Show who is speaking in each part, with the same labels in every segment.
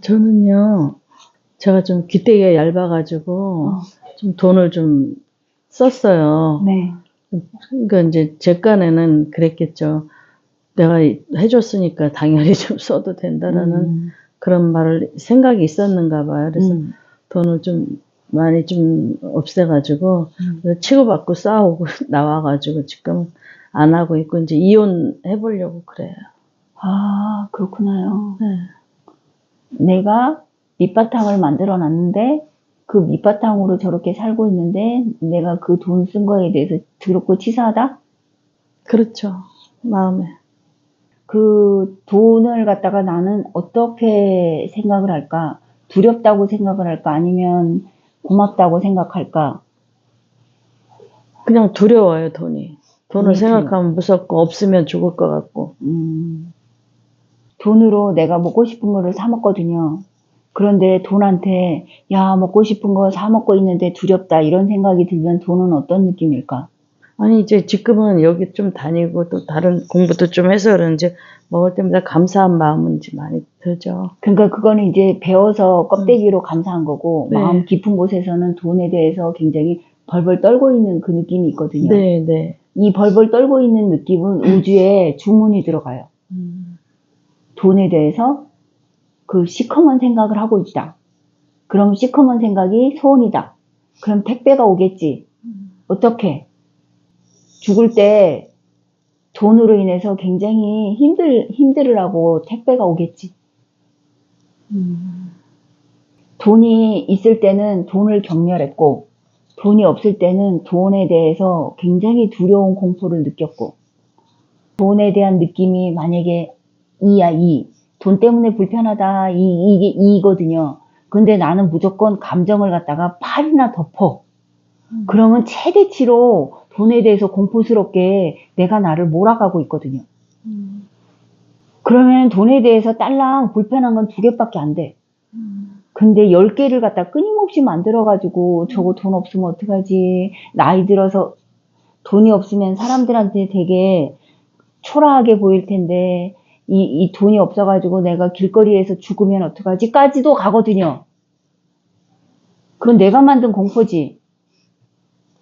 Speaker 1: 저는요, 제가 좀 귀때기가 얇아가지고, 좀 돈을 좀 썼어요.
Speaker 2: 네.
Speaker 1: 그러니까 이제 제 깐에는 그랬겠죠. 내가 해줬으니까 당연히 좀 써도 된다라는 그런 생각이 있었는가 봐요. 그래서 돈을 좀 많이 좀 없애가지고, 그래서 치고받고 싸우고 나와가지고 지금 안 하고 있고, 이제 이혼해보려고 그래요.
Speaker 2: 아, 그렇구나요.
Speaker 1: 네.
Speaker 2: 내가 밑바탕을 만들어 놨는데 그 밑바탕으로 저렇게 살고 있는데 내가 그 돈 쓴 거에 대해서 더럽고 치사하다?
Speaker 1: 그렇죠. 마음에.
Speaker 2: 그 돈을 갖다가 나는 어떻게 생각을 할까? 두렵다고 생각을 할까? 아니면 고맙다고 생각할까?
Speaker 1: 그냥 두려워요, 돈이. 돈을
Speaker 2: 돈이
Speaker 1: 생각하면 무섭고, 없으면 죽을 것 같고.
Speaker 2: 돈으로 내가 먹고 싶은 거를 사 먹거든요. 그런데 돈한테 야, 먹고 싶은 거 사 먹고 있는데 두렵다 이런 생각이 들면 돈은 어떤 느낌일까?
Speaker 1: 아니, 이제 지금은 여기 좀 다니고 또 다른 공부도 좀 해서 그런지 먹을 때마다 감사한 마음은 이제 많이 들죠.
Speaker 2: 그러니까 그거는 이제 배워서 껍데기로 감사한 거고
Speaker 1: 네.
Speaker 2: 마음 깊은 곳에서는 돈에 대해서 굉장히 벌벌 떨고 있는 그 느낌이 있거든요.
Speaker 1: 네, 네.
Speaker 2: 이 벌벌 떨고 있는 느낌은 우주에 주문이 들어가요. 돈에 대해서 그 시커먼 생각을 하고 있다. 그럼 시커먼 생각이 소원이다. 그럼 택배가 오겠지. 어떻게? 죽을 때 돈으로 인해서 굉장히 힘들으라고 택배가 오겠지. 돈이 있을 때는 돈을 경멸했고, 돈이 없을 때는 돈에 대해서 굉장히 두려운 공포를 느꼈고, 돈에 대한 느낌이 만약에 이야, 돈 때문에 불편하다, 이게 이거든요. 근데 나는 무조건 감정을 갖다가 팔이나 덮어. 그러면 최대치로 돈에 대해서 공포스럽게 내가 나를 몰아가고 있거든요. 그러면 돈에 대해서 딸랑 불편한 건 2개밖에 안 돼. 근데 10개를 갖다 끊임없이 만들어가지고 저거 돈 없으면 어떡하지? 나이 들어서 돈이 없으면 사람들한테 되게 초라하게 보일 텐데 이 돈이 없어가지고 내가 길거리에서 죽으면 어떡하지? 까지도 가거든요. 그건 내가 만든 공포지.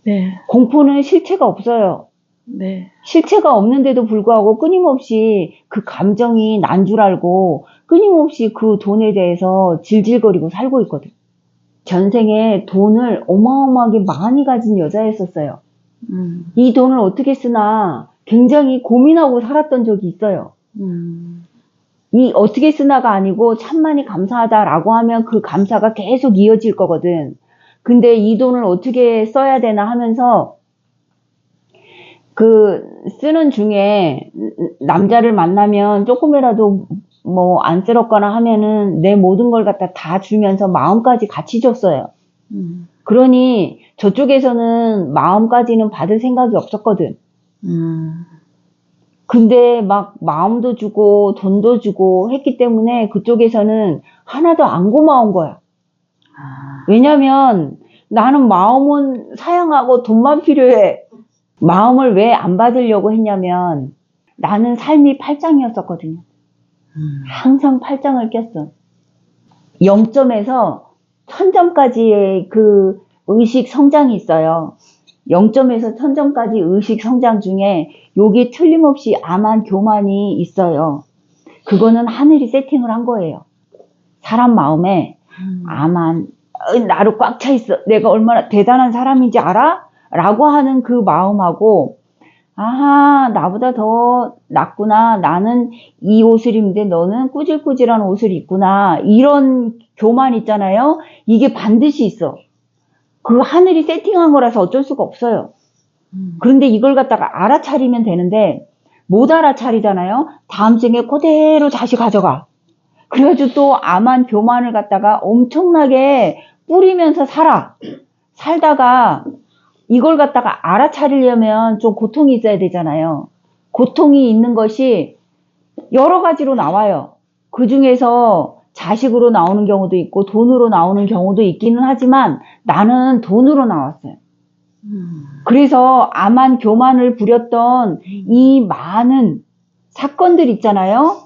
Speaker 1: 네.
Speaker 2: 공포는 실체가 없어요.
Speaker 1: 네.
Speaker 2: 실체가 없는데도 불구하고 끊임없이 그 감정이 난 줄 알고 끊임없이 그 돈에 대해서 질질거리고 살고 있거든. 전생에 돈을 어마어마하게 많이 가진 여자였었어요. 이 돈을 어떻게 쓰나 굉장히 고민하고 살았던 적이 있어요. 이 어떻게 쓰나가 아니고 참만이 감사하다라고 하면 그 감사가 계속 이어질 거거든. 근데 이 돈을 어떻게 써야 되나 하면서 그 쓰는 중에 남자를 만나면 조금이라도 뭐 안쓰럽거나 하면은 내 모든 걸 갖다 다 주면서 마음까지 같이 줬어요. 그러니 저쪽에서는 마음까지는 받을 생각이 없었거든. 근데 막 마음도 주고 돈도 주고 했기 때문에 그쪽에서는 하나도 안 고마운 거야. 왜냐면 나는 마음은 사양하고 돈만 필요해. 마음을 왜 안 받으려고 했냐면 나는 삶이 8장이었었거든요. 항상 8장을 꼈어. 0점에서 1000점까지의 그 의식 성장이 있어요. 0점에서 1000점까지 의식 성장 중에 여기 틀림없이 아만 교만이 있어요. 그거는 하늘이 세팅을 한 거예요. 사람 마음에 아만 나로 꽉 차 있어. 내가 얼마나 대단한 사람인지 알아? 라고 하는 그 마음하고 아하 나보다 더 낫구나. 나는 이 옷을 입는데 너는 꾸질꾸질한 옷을 입구나. 이런 교만 있잖아요. 이게 반드시 있어. 그 하늘이 세팅한 거라서 어쩔 수가 없어요. 그런데 이걸 갖다가 알아차리면 되는데 못 알아차리잖아요. 다음 생에 그대로 다시 가져가. 그래가지고 또 암한 교만을 갖다가 엄청나게 뿌리면서 살다가 이걸 갖다가 알아차리려면 좀 고통이 있어야 되잖아요. 고통이 있는 것이 여러 가지로 나와요. 그 중에서 자식으로 나오는 경우도 있고 돈으로 나오는 경우도 있기는 하지만 나는 돈으로 나왔어요. 그래서 암한 교만을 부렸던 이 많은 사건들 있잖아요.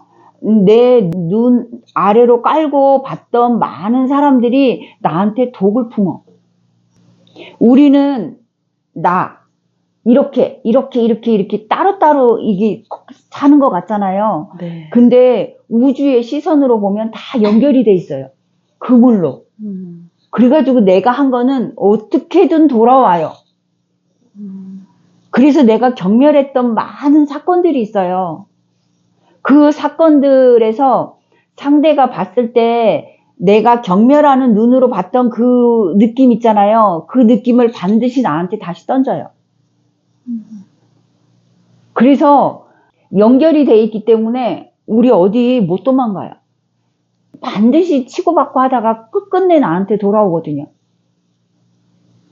Speaker 2: 내 눈 아래로 깔고 봤던 많은 사람들이 나한테 독을 품어. 우리는 이렇게 따로따로 이게 사는 것 같잖아요.
Speaker 1: 네.
Speaker 2: 근데 우주의 시선으로 보면 다 연결이 돼 있어요. 그물로. 그래가지고 내가 한 거는 어떻게든 돌아와요. 그래서 내가 경멸했던 많은 사건들이 있어요. 그 사건들에서 상대가 봤을 때 내가 경멸하는 눈으로 봤던 그 느낌 있잖아요. 그 느낌을 반드시 나한테 다시 던져요. 그래서 연결이 돼 있기 때문에 우리 어디 못 도망가요. 반드시 치고받고 하다가 끝끝내 나한테 돌아오거든요.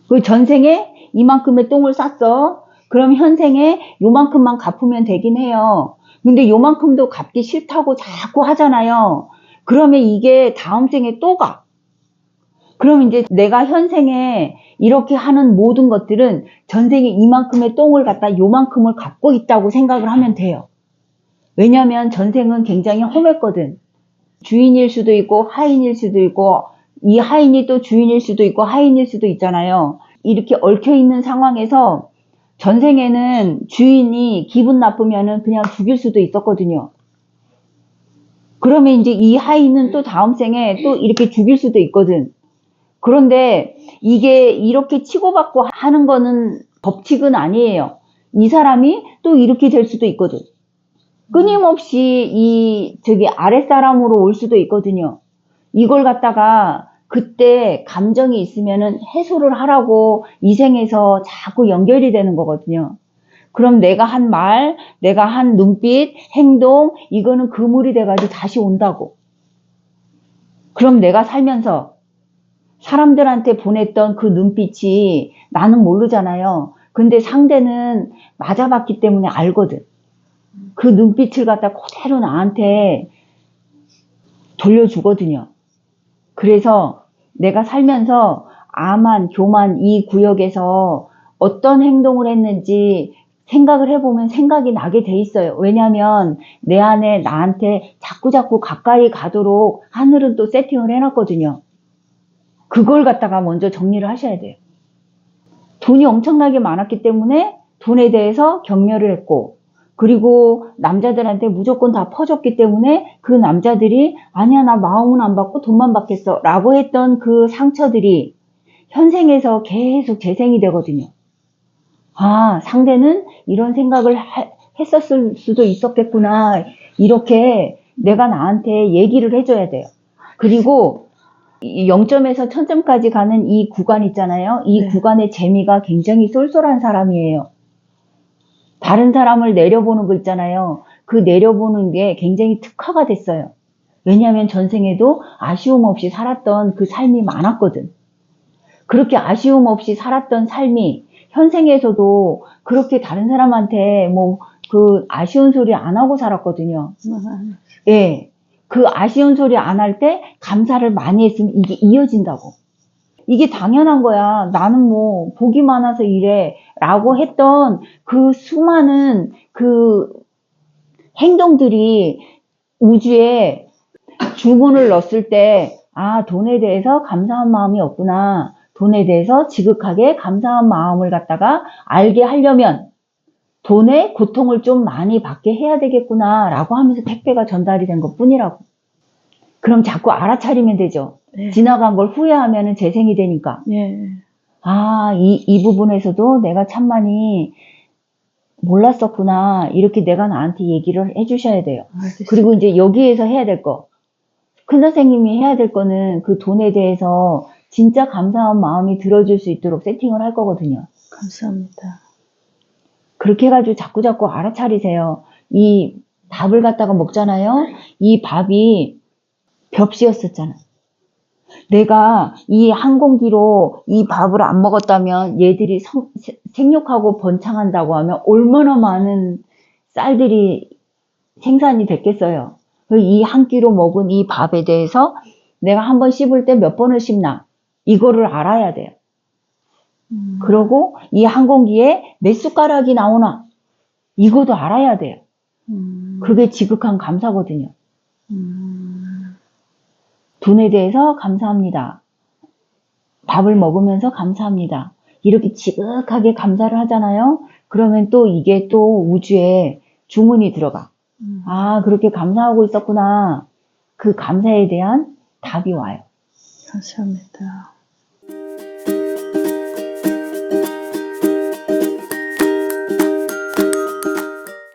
Speaker 2: 그 전생에 이만큼의 똥을 쌌어. 그럼 현생에 요만큼만 갚으면 되긴 해요. 근데 요만큼도 갚기 싫다고 자꾸 하잖아요. 그러면 이게 다음 생에 또 가. 그럼 이제 내가 현생에 이렇게 하는 모든 것들은 전생에 이만큼의 똥을 갖다 요만큼을 갚고 있다고 생각을 하면 돼요. 왜냐면 전생은 굉장히 험했거든. 주인일 수도 있고 하인일 수도 있고 이 하인이 또 주인일 수도 있고 하인일 수도 있잖아요. 이렇게 얽혀있는 상황에서 전생에는 주인이 기분 나쁘면은 그냥 죽일 수도 있었거든요. 그러면 이제 이 하인은 또 다음 생에 또 이렇게 죽일 수도 있거든. 그런데 이게 이렇게 치고받고 하는 거는 법칙은 아니에요. 이 사람이 또 이렇게 될 수도 있거든. 끊임없이 아랫사람으로 올 수도 있거든요. 이걸 갖다가 그때 감정이 있으면은 해소를 하라고 이 생에서 자꾸 연결이 되는 거거든요. 그럼 내가 한 말, 내가 한 눈빛, 행동, 이거는 그물이 돼가지고 다시 온다고. 그럼 내가 살면서 사람들한테 보냈던 그 눈빛이 나는 모르잖아요. 근데 상대는 맞아봤기 때문에 알거든. 그 눈빛을 갖다 그대로 나한테 돌려주거든요. 그래서 내가 살면서 아만, 교만 이 구역에서 어떤 행동을 했는지 생각을 해보면 생각이 나게 돼 있어요. 왜냐하면 내 안에 나한테 자꾸 가까이 가도록 하늘은 또 세팅을 해놨거든요. 그걸 갖다가 먼저 정리를 하셔야 돼요. 돈이 엄청나게 많았기 때문에 돈에 대해서 경멸을 했고, 그리고 남자들한테 무조건 다 퍼줬기 때문에 그 남자들이 아니야 나 마음은 안 받고 돈만 받겠어 라고 했던 그 상처들이 현생에서 계속 재생이 되거든요. 아, 상대는 이런 생각을 했었을 수도 있었겠구나. 이렇게 내가 나한테 얘기를 해줘야 돼요. 그리고 0점에서 1000점까지 가는 이 구간 있잖아요. 이
Speaker 1: 네.
Speaker 2: 구간의 재미가 굉장히 쏠쏠한 사람이에요. 다른 사람을 내려보는 거 있잖아요. 그 내려보는 게 굉장히 특화가 됐어요. 왜냐하면 전생에도 아쉬움 없이 살았던 그 삶이 많았거든. 그렇게 아쉬움 없이 살았던 삶이 현생에서도 그렇게 다른 사람한테 뭐 그 아쉬운 소리 안 하고 살았거든요. 예. 그 아쉬운 소리 안 할 때 감사를 많이 했으면 이게 이어진다고. 이게 당연한 거야. 나는 뭐 복이 많아서 이래 라고 했던 그 수많은 그 행동들이 우주에 주문을 넣었을 때 아, 돈에 대해서 감사한 마음이 없구나. 돈에 대해서 지극하게 감사한 마음을 갖다가 알게 하려면 돈의 고통을 좀 많이 받게 해야 되겠구나 라고 하면서 택배가 전달이 된 것 뿐이라고. 그럼 자꾸 알아차리면 되죠.
Speaker 1: 네.
Speaker 2: 지나간 걸 후회하면 재생이 되니까.
Speaker 1: 예.
Speaker 2: 아, 이 부분에서도 내가 참 많이 몰랐었구나. 이렇게 내가 나한테 얘기를 해주셔야 돼요.
Speaker 1: 알겠습니다.
Speaker 2: 그리고 이제 여기에서 해야 될 거. 큰 선생님이 해야 될 거는 그 돈에 대해서 진짜 감사한 마음이 들어줄 수 있도록 세팅을 할 거거든요.
Speaker 1: 감사합니다.
Speaker 2: 그렇게 해가지고 자꾸 알아차리세요. 이 밥을 갖다가 먹잖아요. 이 밥이 벽시였었잖아. 내가 이 한 공기로 이 밥을 안 먹었다면 얘들이 생육하고 번창한다고 하면 얼마나 많은 쌀들이 생산이 됐겠어요. 이 한 끼로 먹은 이 밥에 대해서 내가 한 번 씹을 때 몇 번을 씹나 이거를 알아야 돼요. 그러고 이 한 공기에 몇 숟가락이 나오나 이것도 알아야 돼요. 그게 지극한 감사거든요. 돈에 대해서 감사합니다. 밥을 먹으면서 감사합니다. 이렇게 지극하게 감사를 하잖아요. 그러면 또 이게 또 우주에 주문이 들어가. 아, 그렇게 감사하고 있었구나. 그 감사에 대한 답이 와요.
Speaker 1: 감사합니다.